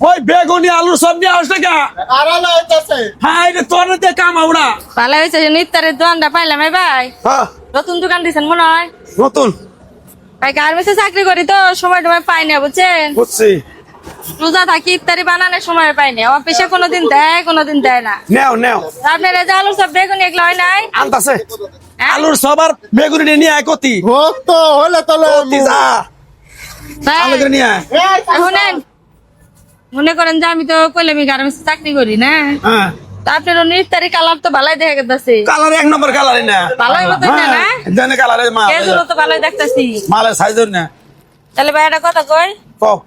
ওই বেগুনি আলুর সবজি আসছে কা হ্যাঁ এটা তোর কাম আমরা ভালো হয়েছে নিত্যারের দোকানটা পাইলাম ভাই নতুন দোকান দিচ্ছেন মনে হয় নতুন ভাই গার্মেন্টসে চাকরি করি তো সময় টময় পাই না বুঝছেন বুঝছি রোজা থাকি ইফতারি বানানোর সময় পাই না অফিসে কোনোদিন দেয় না নেও নেও আপনার এই যে আলুর সব বেগুনি এগুলো হয় নাই আনতাছে আলুর সবার বেগুনি নিয়ে আয় কতি তো হলে তাহলে যা ভাই, আলু করে নিয়ে আয় শুনেন মনে করেন যে আমি তো কইলাম গার্মেন্টসে চাকরি করি না হ্যাঁ তো আপনার ইফতারি কালার তো ভালোই দেখা যাচ্ছে কালার এক নম্বর কালারই না ভালোই মতোই না না জানে কালারের মাল কেজুরও তো ভালোই দেখতেছি মালের সাইজ না তাহলে ভাই একটা কথা কই কও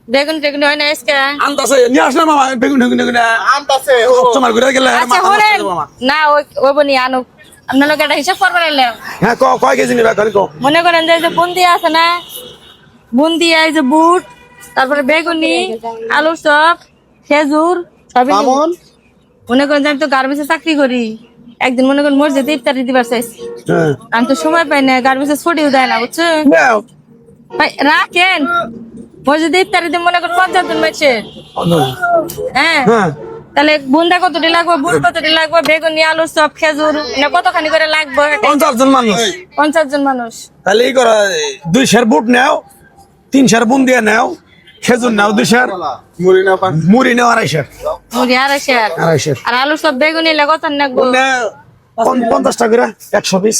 বেগুন টেগুন হয় না আজকে আনতাছে নিয়ে আসলে মামা বেগুন টেগুন আনতাছে তোমার ঘুরে গেলে আচ্ছা হলেন না ওই বনি আনুক আপনার লোক একটা হিসাব করবার এলাম হ্যাঁ কয় কেজি নিবা খালি কও মনে করেন যে এই যে বুন্দি আছে না বুন্দি এই যে বুট তারপরে বেগুনি আলুর চপ খেজুর সবই নিবো। মামুন মনে করেন যে আমি তো গার্মেন্টসে চাকরি করি একদিন মনে করেন মসজিদে ইফতারি দিবার চাইছি হ্যাঁ আমি তো সময় পাই না গার্মেন্টসে ছুটিও দেয় না বুঝছো নাও ভাই রাখেন মসজিদে ইফতারি দিয়ে মনে করেন 50 জন মাইছে হ্যাঁ হ্যাঁ তাহলে বুন্দা কতটি লাগবে বুট কতটি লাগবে বেগুনি আলুর চপ খেজুর না কতখানি করে লাগবে 50 জন মানুষ 50 জন মানুষ তাহলে এই করা 2 শের বুট নাও 3 শের বুন্দিয়া নাও খেজুর নাও 2 শের মুড়ি না পান মুড়ি নাও 2.5 শের মুড়ি 2.5 শের আর আলুর চপ বেগুনি লাগে কত লাগবে 50 টাকা করে 100 পিস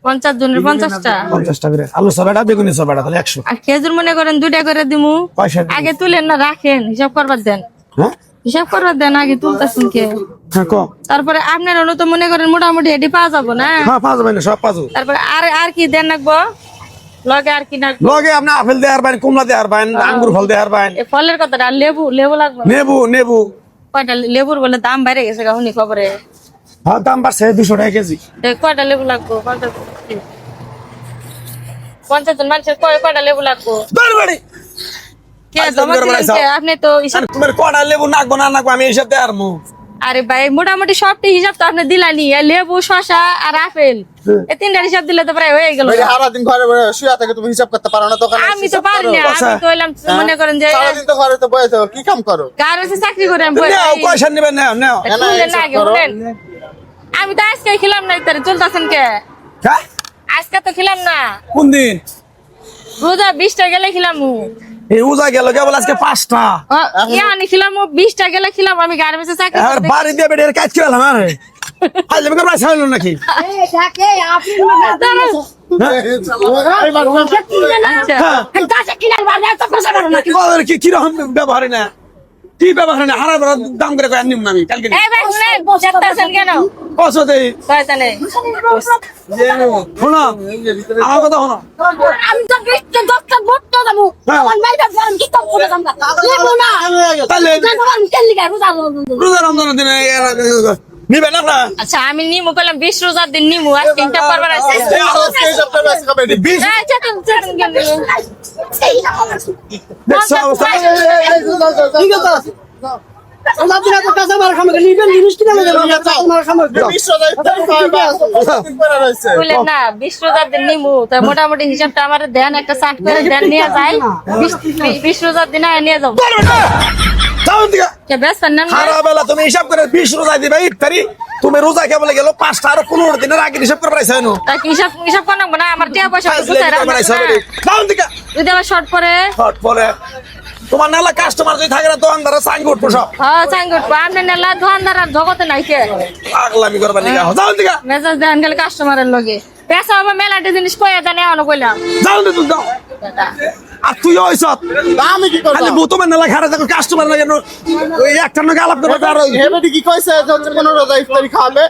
50 জনের 50টা 50 টাকা করে আলু সবাটা বেগুনি সবাটা তাহলে 100 আর খেজুর মনে করেন 2টা করে দিমু পয়সা আগে তুলেন না রাখেন হিসাব করবার দেন হ্যাঁ হিসাব করবার দেন আগে তুলতেছেন কে হ্যাঁ কো তারপরে আপনার হলো তো মনে করেন মোটামুটি এটি পাওয়া যাবো না হ্যাঁ পাঁচ বাইন সব পাঁচ তারপরে আর কি দেন রাখবো লগে আর কি রাখবো লগে আপনি আপেল দেয়ার বাইন কমলা দেয়ার বাইন আঙ্গুর ফল দেয়ার বাইন এ ফলের কথাটা আর লেবু লাগবে নেবু নেবু কয়টা লেবুর বলে দাম বাইরে গেছে শুনি খবরে হ্যাঁ দাম বাড়ছে 200 টাকা কেজি কয়টা লেবু লাগবো 50 জন মানুষের কয়টা লেবু লাগবো বাড়ি কে জমা দিলেন কে? আপনি তো হিসাব তোমার কটা লেবু নাকবো না নাকবো আমি হিসাব দেয়ার মু আরে ভাই মোটামুটি সবটি হিসাব তো আপনি দিলানি লেবু শসা আর আপেল এই তিনটার হিসাব দিলে তো প্রায় হয়ে গেল সারা দিন ঘরে শুয়ে থেকে তুমি হিসাব করতে পারো না দোকানে আমি তো পারি না আমি তো হইলাম মনে করেন যে সারা দিন তো ঘরে তো বসে থাকো, কি কাম করো গার্মেন্টসে চাকরি করে আমি নাও পয়সা নেবেন নাও নাও তুললেন না আগে বলেন আমি তো আজকে খেলাম না ইতারে চলতেছেন কে হ্যাঁ আজকে তো খেলাম না কোন দিন রোজা 20টা গেলে খেলাম এই উজা গেল কেবল আজকে 5টা ইয়ানি খেলাম 20টা গেলে খেলাম আমি গার্মেন্টসে চাকরি আর বাড়ি দিয়ে বেড়ে কাজ করে এলাম আরে আজ আমি করবা ছাড়ল নাকি আচ্ছা কি কি রকম ব্যবহার না কি ব্যবহার না হারা দাম করে কয় নিম না আমি কালকে এই ভাই শুনেন চেষ্টাছেন কেন কত দেই কয়টা নেই শোনো আমার কথা শোনো আমি তো বৃষ্টি দশটা বট্টা যাবো আমার মাইটা ফোন কি তো করে যাম লেবো না তাহলে জানো আমি কেন লিগা রোজা রোজা রমজানের দিনে নিবে না না আচ্ছা আমি নিমু কইলাম 20 রোজার দিন নিমু আর তিনটা করবার আছে আচ্ছা তুমি কেন দেখছো অবস্থা ঠিক আছে আল্লাহ দিনা তো কাছে মার খামে নিবেন জিনিস কিনা মার খামে বললেন না 20 রোজার দিন নিমু তো মোটামুটি হিসাবটা আমার দেন একটা চাট করে দেন নিয়ে যাই 20 রোজার দিন নিয়ে যাবো যাও দিগা কে বেশ না সারা বেলা তুমি হিসাব করে 20 রোজা দিবে ইফতারি তুমি রোজা কেবল গেল 5টা আর 15 দিনের আগে হিসাব করে পাইছো না তা কি হিসাব কোন না আমার টাকা পয়সা কোথায় রাখবো যাও দিগা যদি আমার শর্ট পরে হট পরে তোমার নালা কাস্টমার যদি থাকে না তো আন্দারা সাইন উঠবো সব হ্যাঁ চাঙ্গুট পামনে নেলা দোকানদার আর জগতে নাই কে পাগলামি করবা নিগা যাও দিগা মেজাজ দেন গেলে কাস্টমারের লগে পেশা আমার মেলাতে জিনিস কইয়া জানে এখনো কইলাম যাও না তুই যাও আর তুই হইছ আমি কি করব খালি তোমার নালা খারাপ থাকো কাস্টমার লাগে ওই একটা নাকি আলাপ করবে আর হেবেটি কি কইছে যে কোন রোজা ইফতারি খাবে